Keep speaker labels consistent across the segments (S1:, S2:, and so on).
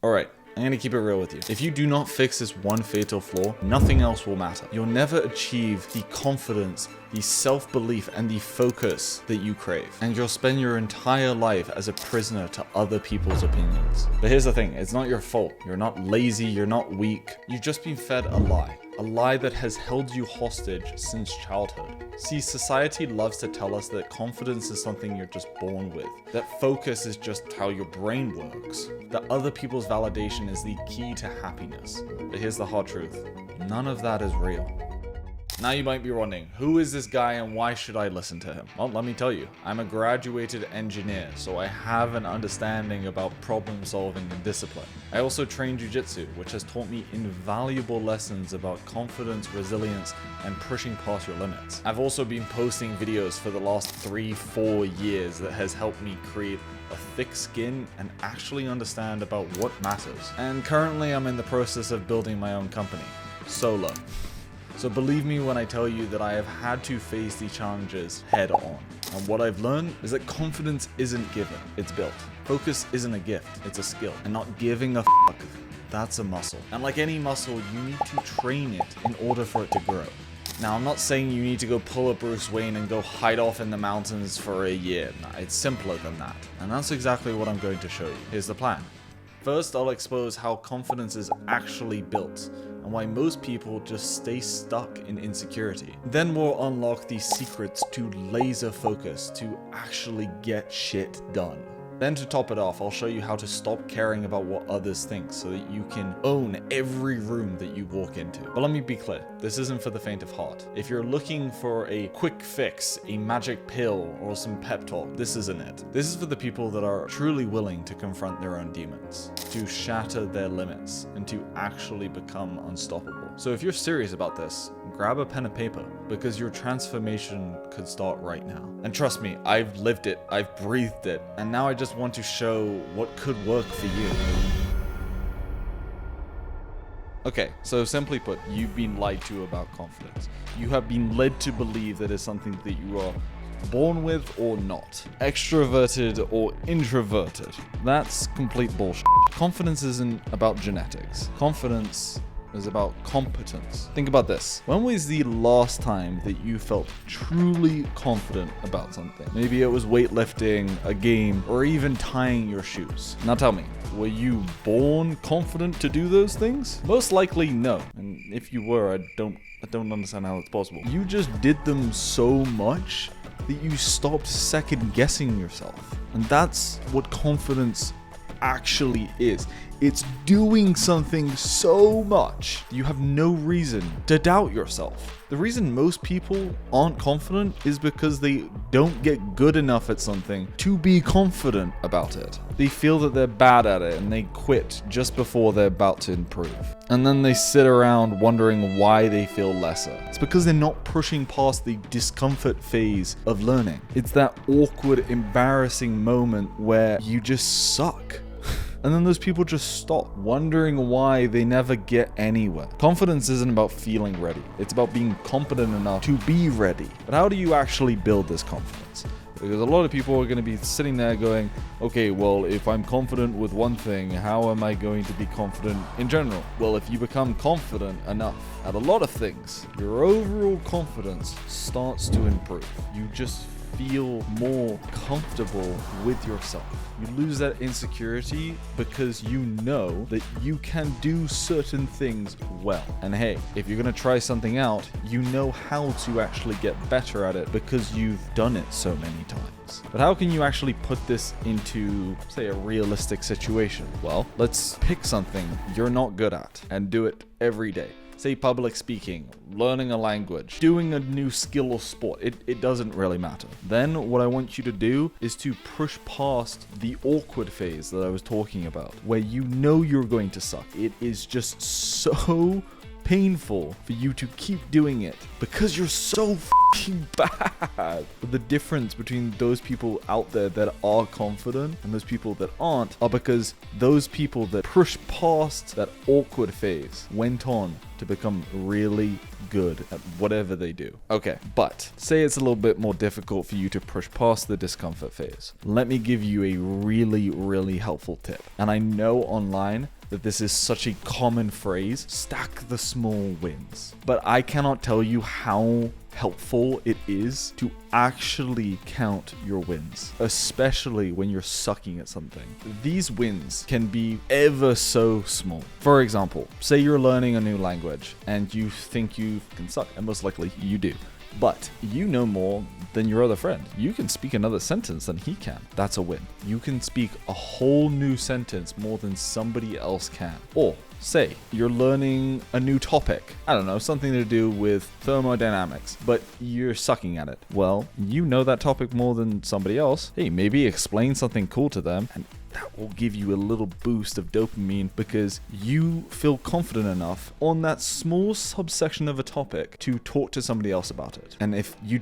S1: Alright, I'm gonna keep it real with you. If you do not fix this one fatal flaw, nothing else will matter. You'll never achieve the confidence, the self-belief, and the focus that you crave. And you'll spend your entire life as a prisoner to other people's opinions. But here's the thing, it's not your fault. You're not lazy, you're not weak. You've just been fed a lie. A lie that has held you hostage since childhood. See, society loves to tell us that confidence is something you're just born with, that focus is just how your brain works, that other people's validation is the key to happiness. But here's the hard truth, none of that is real. Now you might be wondering, who is this guy and why should I listen to him? Well, let me tell you, I'm a graduated engineer, so I have an understanding about problem solving and discipline. I also train jiu-jitsu, which has taught me invaluable lessons about confidence, resilience, and pushing past your limits. I've also been posting videos for the last 3-4 years that has helped me create a thick skin and actually understand about what matters. And currently I'm in the process of building my own company, solo. So believe me when I tell you that I have had to face the challenges head on. And what I've learned is that confidence isn't given, it's built. Focus isn't a gift, it's a skill. And not giving a fuck, that's a muscle. And like any muscle, you need to train it in order for it to grow. Now, I'm not saying you need to go pull a Bruce Wayne and go hide off in the mountains for a year. Nah, it's simpler than that. And that's exactly what I'm going to show you. Here's the plan. First, I'll expose how confidence is actually built and why most people just stay stuck in insecurity. Then we'll unlock the secrets to laser focus to actually get shit done. Then to top it off, I'll show you how to stop caring about what others think so that you can own every room that you walk into. But let me be clear, this isn't for the faint of heart. If you're looking for a quick fix, a magic pill, or some pep talk, this isn't it. This is for the people that are truly willing to confront their own demons, to shatter their limits, and to actually become unstoppable. So if you're serious about this, grab a pen and paper, because your transformation could start right now. And trust me, I've lived it, I've breathed it, and now I just want to show what could work for you. Okay, so simply put, you've been lied to about confidence. You have been led to believe that it's something that you are born with or not. Extroverted or introverted. That's complete bullshit. Confidence isn't about genetics. Confidence is about competence. Think about this. When was the last time that you felt truly confident about something? Maybe it was weightlifting, a game, or even tying your shoes. Now tell me, were you born confident to do those things? Most likely no. And if you were, I don't understand how it's possible. You just did them so much that you stopped second guessing yourself. And that's what confidence actually is. It's doing something so much you have no reason to doubt yourself. The reason most people aren't confident is because they don't get good enough at something to be confident about it. They feel that they're bad at it and they quit just before they're about to improve. And then they sit around wondering why they feel lesser. It's because they're not pushing past the discomfort phase of learning. It's that awkward, embarrassing moment where you just suck. And then those people just stop, wondering why they never get anywhere. Confidence isn't about feeling ready. It's about being competent enough to be ready. But how do you actually build this confidence? Because a lot of people are going to be sitting there going, okay, well, if I'm confident with one thing, how am I going to be confident in general? Well, if you become confident enough at a lot of things, your overall confidence starts to improve. You just feel more comfortable with yourself. You lose that insecurity because you know that you can do certain things well. And hey, if you're going to try something out, you know how to actually get better at it because you've done it so many times. But how can you actually put this into, say, a realistic situation? Well, let's pick something you're not good at and do it every day. Say public speaking, learning a language, doing a new skill or sport, it doesn't really matter. Then what I want you to do is to push past the awkward phase that I was talking about, where you know you're going to suck. It is just so painful for you to keep doing it because you're so f***ing bad. But the difference between those people out there that are confident and those people that aren't are because those people that push past that awkward phase went on to become really good at whatever they do. Okay, but say it's a little bit more difficult for you to push past the discomfort phase. Let me give you a really, really helpful tip. And I know online that this is such a common phrase, stack the small wins. But I cannot tell you how helpful it is to actually count your wins, especially when you're sucking at something. These wins can be ever so small. For example, say you're learning a new language and you think you can suck, and most likely you do. But you know more than your other friend. You can speak another sentence than he can. That's a win. You can speak a whole new sentence more than somebody else can. Or say you're learning a new topic. I don't know, something to do with thermodynamics, but you're sucking at it. Well, you know that topic more than somebody else. Hey, maybe explain something cool to them, and that will give you a little boost of dopamine because you feel confident enough on that small subsection of a topic to talk to somebody else about it. And if you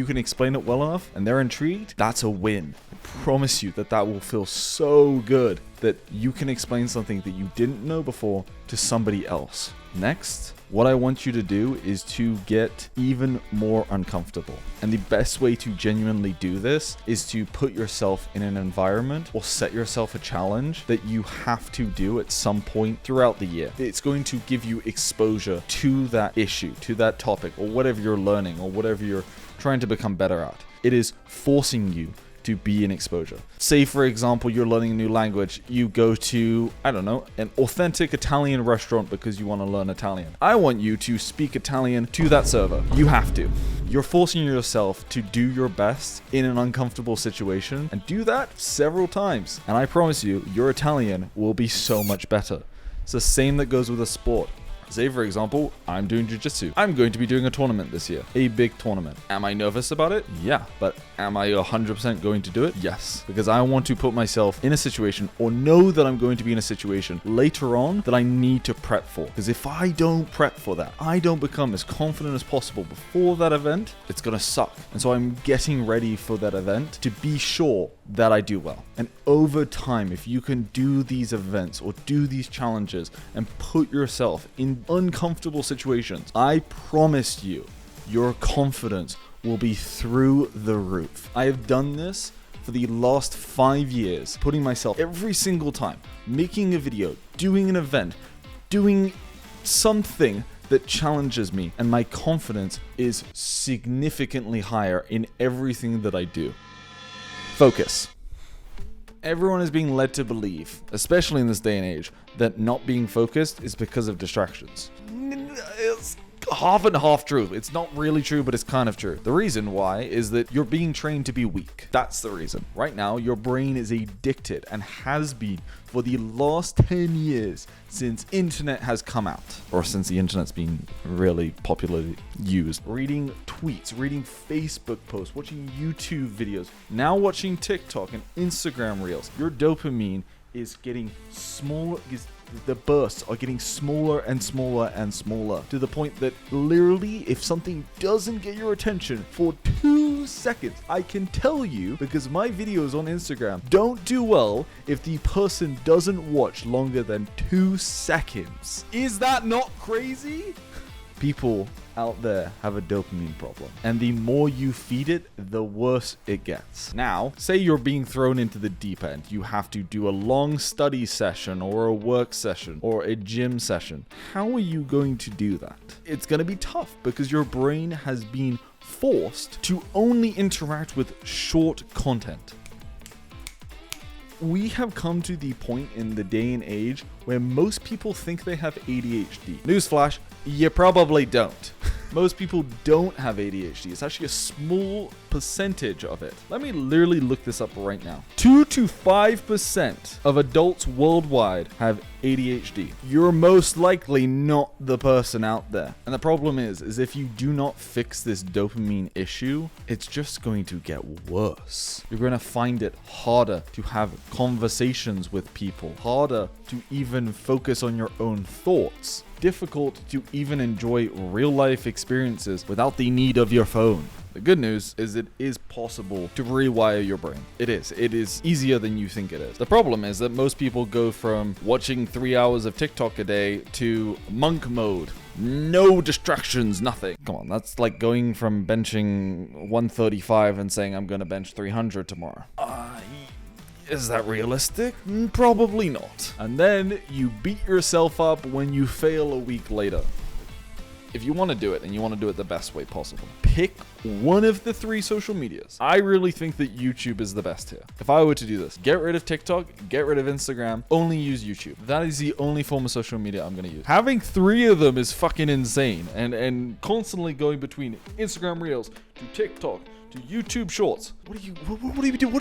S1: can explain it well enough and they're intrigued, that's a win. I promise you that will feel so good that you can explain something that you didn't know before to somebody else. Next, what I want you to do is to get even more uncomfortable. And the best way to genuinely do this is to put yourself in an environment or set yourself a challenge that you have to do at some point throughout the year. It's going to give you exposure to that issue, to that topic, or whatever you're learning or whatever you're trying to become better at. It is forcing you to be in exposure. Say, for example, you're learning a new language. You go to, I don't know, an authentic Italian restaurant because you want to learn Italian. I want you to speak Italian to that server. You have to. You're forcing yourself to do your best in an uncomfortable situation and do that several times. And I promise you, your Italian will be so much better. It's the same that goes with a sport. Say, for example, I'm doing jiu-jitsu. I'm going to be doing a tournament this year, a big tournament. Am I nervous about it? Yeah. But am I 100% going to do it? Yes. Because I want to put myself in a situation or know that I'm going to be in a situation later on that I need to prep for. Because if I don't prep for that, I don't become as confident as possible before that event, it's going to suck. And so I'm getting ready for that event to be sure that I do well. And over time, if you can do these events or do these challenges and put yourself in uncomfortable situations, I promise you, your confidence will be through the roof. I have done this for the last 5 years, putting myself every single time, making a video, doing an event, doing something that challenges me, and my confidence is significantly higher in everything that I do. Focus. Everyone is being led to believe, especially in this day and age, that not being focused is because of distractions. It's half and half true. It's not really true, but it's kind of true. The reason why is that you're being trained to be weak. That's the reason. Right now, your brain is addicted and has been for the last 10 years since internet has come out, or since the internet's been really popularly used. Reading tweets, reading Facebook posts, watching YouTube videos, now watching TikTok and Instagram reels. Your dopamine is getting smaller, the bursts are getting smaller and smaller and smaller, to the point that literally if something doesn't get your attention for 2 seconds, I can tell you, because my videos on Instagram don't do well if the person doesn't watch longer than 2 seconds. Is that not crazy? People out there have a dopamine problem, and the more you feed it, the worse it gets. Now, say you're being thrown into the deep end. You have to do a long study session or a work session or a gym session. How are you going to do that? It's going to be tough because your brain has been forced to only interact with short content. We have come to the point in the day and age where most people think they have ADHD. Newsflash, you probably don't. Most people don't have ADHD. It's actually a small percentage of it. Let me literally look this up right now. 2 to 5% of adults worldwide have ADHD. You're most likely not the person out there. And the problem is if you do not fix this dopamine issue, it's just going to get worse. You're going to find it harder to have conversations with people, harder to even focus on your own thoughts, difficult to even enjoy real life experiences without the need of your phone. The good news is it is possible to rewire your brain. It is. It is easier than you think it is. The problem is that most people go from watching 3 hours of TikTok a day to monk mode. No distractions, nothing. Come on, that's like going from benching 135 and saying I'm going to bench 300 tomorrow. Is that realistic? Probably not. And then you beat yourself up when you fail a week later. If you want to do it, and you want to do it the best way possible, pick one of the 3 social medias. I really think that YouTube is the best here. If I were to do this, get rid of TikTok, get rid of Instagram, only use YouTube. That is the only form of social media I'm going to use. Having 3 of them is fucking insane. And constantly going between Instagram Reels to TikTok to YouTube Shorts. What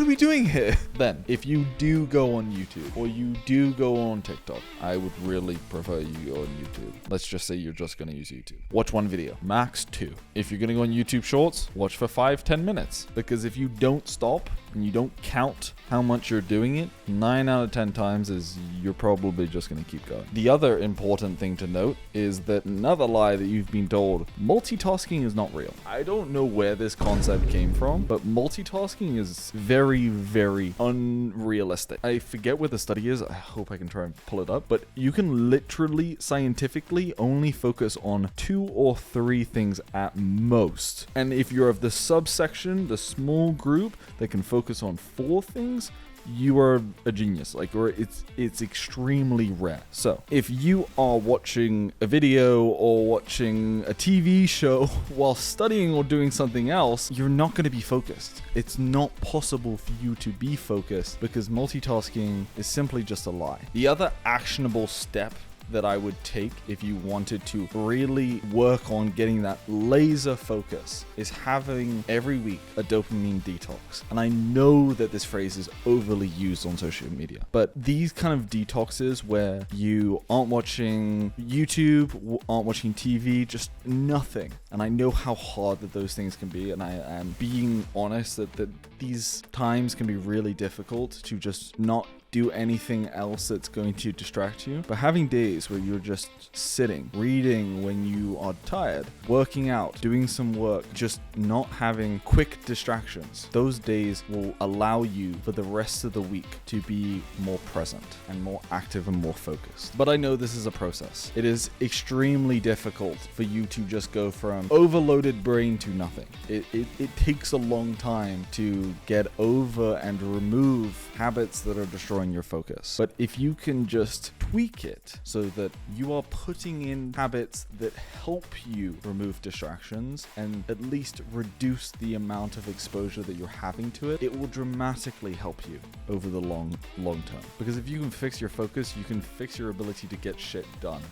S1: are we doing here? Then, if you do go on YouTube or you do go on TikTok, I would really prefer you go on YouTube. Let's just say you're just going to use YouTube. Watch 1 video, max 2. If you're going to go on YouTube Shorts, watch for 5-10 minutes. Because if you don't stop and you don't count how much you're doing it, 9 out of 10 times is you're probably just going to keep going. The other important thing to note is that another lie that you've been told, multitasking is not real. I don't know where this concept came from, but multitasking is very, very unrealistic. I forget where the study is. I hope I can try and pull it up, but you can literally scientifically only focus on 2 or 3 things at most. And if you're of the subsection, the small group that can focus on 4 things, you are a genius, or it's extremely rare. So if you are watching a video or watching a TV show while studying or doing something else, you're not going to be focused. It's not possible for you to be focused because multitasking is simply just a lie. The other actionable step that I would take if you wanted to really work on getting that laser focus is having every week a dopamine detox. And I know that this phrase is overly used on social media, but these kind of detoxes where you aren't watching YouTube, aren't watching TV, just nothing. And I know how hard that those things can be, and I am being honest that these times can be really difficult to just not do anything else that's going to distract you. But having days where you're just sitting, reading when you are tired, working out, doing some work, just not having quick distractions, those days will allow you for the rest of the week to be more present and more active and more focused. But I know this is a process. It is extremely difficult for you to just go from overloaded brain to nothing. It takes a long time to get over and remove habits that are destroying your focus. But if you can just tweak it so that you are putting in habits that help you remove distractions and at least reduce the amount of exposure that you're having to it, it will dramatically help you over the long term. Because if you can fix your focus, you can fix your ability to get shit done.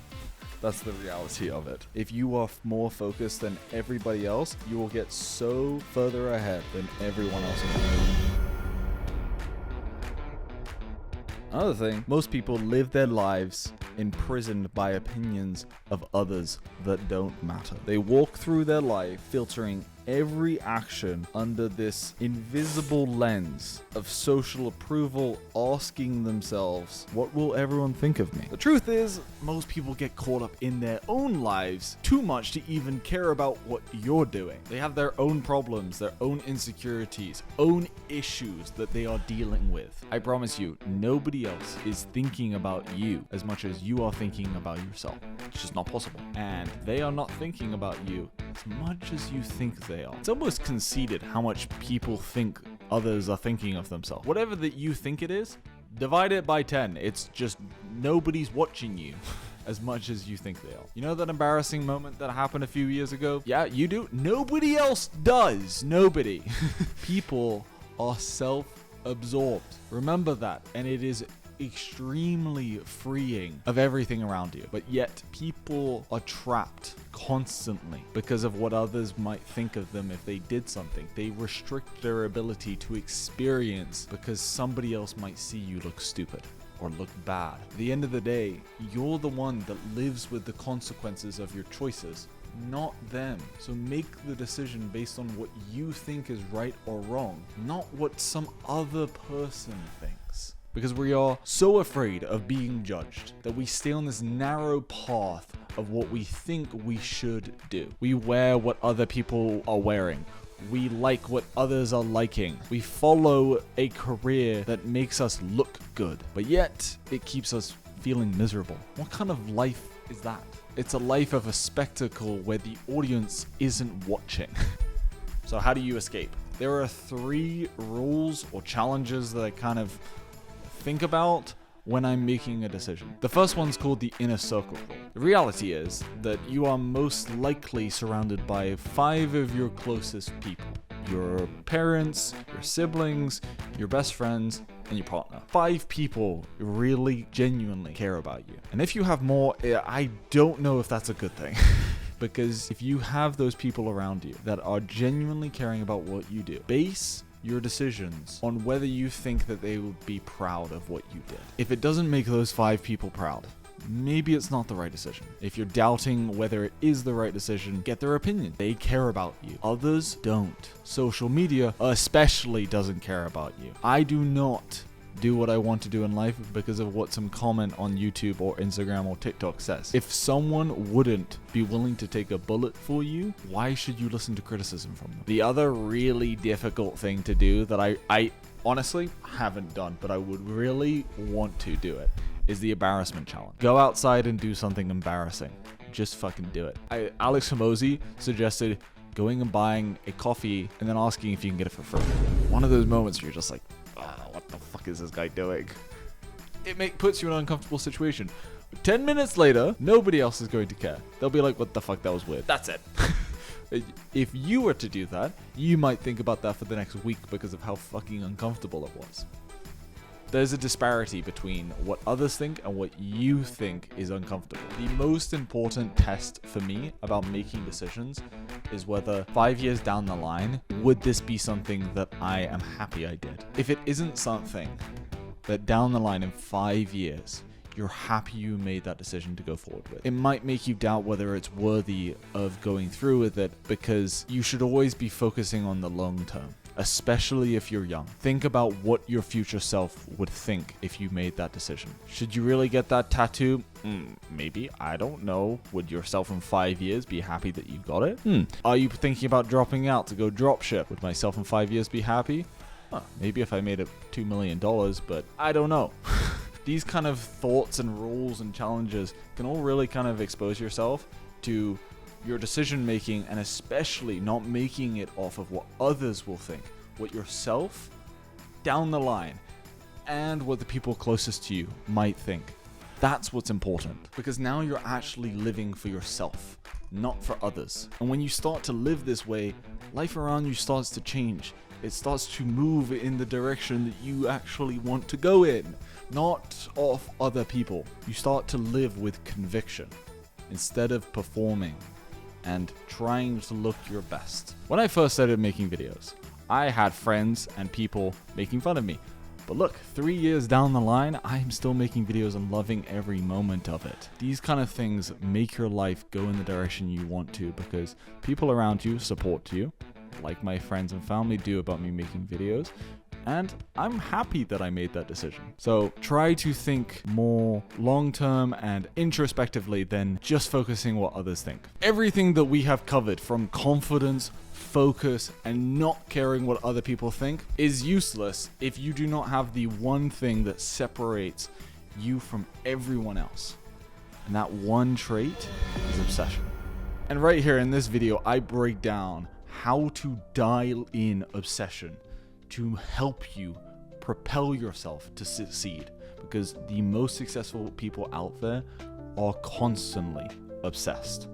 S1: That's the reality of it. If you are more focused than everybody else, you will get so further ahead than everyone else in the world. Another thing, most people live their lives imprisoned by opinions of others that don't matter. They walk through their life filtering every action under this invisible lens of social approval, asking themselves, what will everyone think of me? The truth is, most people get caught up in their own lives too much to even care about what you're doing. They have their own problems, their own insecurities, own issues that they are dealing with. I promise you, nobody else is thinking about you as much as you are thinking about yourself. It's just not possible. And they are not thinking about you as much as you think they are. It's almost conceited how much people think others are thinking of themselves. Whatever that you think it is, divide it by 10. It's just nobody's watching you as much as you think they are. You know that embarrassing moment that happened a few years ago? Yeah, you do. Nobody else does. Nobody. People are self-absorbed. Remember that. And it is extremely freeing of everything around you. But yet people are trapped constantly because of what others might think of them if they did something. They restrict their ability to experience because somebody else might see you look stupid or look bad. At the end of the day, you're the one that lives with the consequences of your choices, not them. So make the decision based on what you think is right or wrong, not what some other person thinks. Because we are so afraid of being judged that we stay on this narrow path of what we think we should do. We wear what other people are wearing. We like what others are liking. We follow a career that makes us look good, but yet it keeps us feeling miserable. What kind of life is that? It's a life of a spectacle where the audience isn't watching. So how do you escape? There are 3 rules or challenges that I kind of think about when I'm making a decision. The first one's called the inner circle rule. The reality is that you are most likely surrounded by 5 of your closest people. Your parents, your siblings, your best friends, and your partner. 5 people really genuinely care about you. And if you have more, I don't know if that's a good thing. Because if you have those people around you that are genuinely caring about what you do, base your decisions on whether you think that they would be proud of what you did. If it doesn't make those 5 people proud, maybe it's not the right decision. If you're doubting whether it is the right decision, get their opinion. They care about you. Others don't. Social media especially doesn't care about you. I do not do what I want to do in life because of what some comment on YouTube or Instagram or TikTok says. If someone wouldn't be willing to take a bullet for you, why should you listen to criticism from them? The other really difficult thing to do that I honestly haven't done, but I would really want to do it, is the embarrassment challenge. Go outside and do something embarrassing. Just fucking do it. Alex Hormozi suggested going and buying a coffee and then asking if you can get it for free. One of those moments where you're just like, what the fuck is this guy doing? It puts you in an uncomfortable situation. 10 minutes later, nobody else is going to care. They'll be like, what the fuck, that was weird. That's it. If you were to do that, you might think about that for the next week because of how fucking uncomfortable it was. There's a disparity between what others think and what you think is uncomfortable. The most important test for me about making decisions is whether 5 years down the line, would this be something that I am happy I did? If it isn't something that down the line in 5 years, you're happy you made that decision to go forward with, it might make you doubt whether it's worthy of going through with it, because you should always be focusing on the long term. Especially if you're young. Think about what your future self would think if you made that decision. Should you really get that tattoo? Maybe. I don't know. Would yourself in 5 years be happy that you got it? Are you thinking about dropping out to go dropship? Would myself in 5 years be happy? Maybe if I made it $2 million, but I don't know. These kind of thoughts and rules and challenges can all really kind of expose yourself to your decision making, and especially not making it off of what others will think, what yourself down the line, and what the people closest to you might think. That's what's important, because now you're actually living for yourself, not for others. And when you start to live this way, life around you starts to change. It starts to move in the direction that you actually want to go in, not off other people. You start to live with conviction instead of performing and trying to look your best. When I first started making videos, I had friends and people making fun of me. But look, 3 years down the line, I'm still making videos and loving every moment of it. These kind of things make your life go in the direction you want to, because people around you support you, like my friends and family do about me making videos. And I'm happy that I made that decision. So try to think more long-term and introspectively than just focusing what others think. Everything that we have covered, from confidence, focus, and not caring what other people think, is useless if you do not have the one thing that separates you from everyone else. And that one trait is obsession. And right here in this video, I break down how to dial in obsession to help you propel yourself to succeed, because the most successful people out there are constantly obsessed.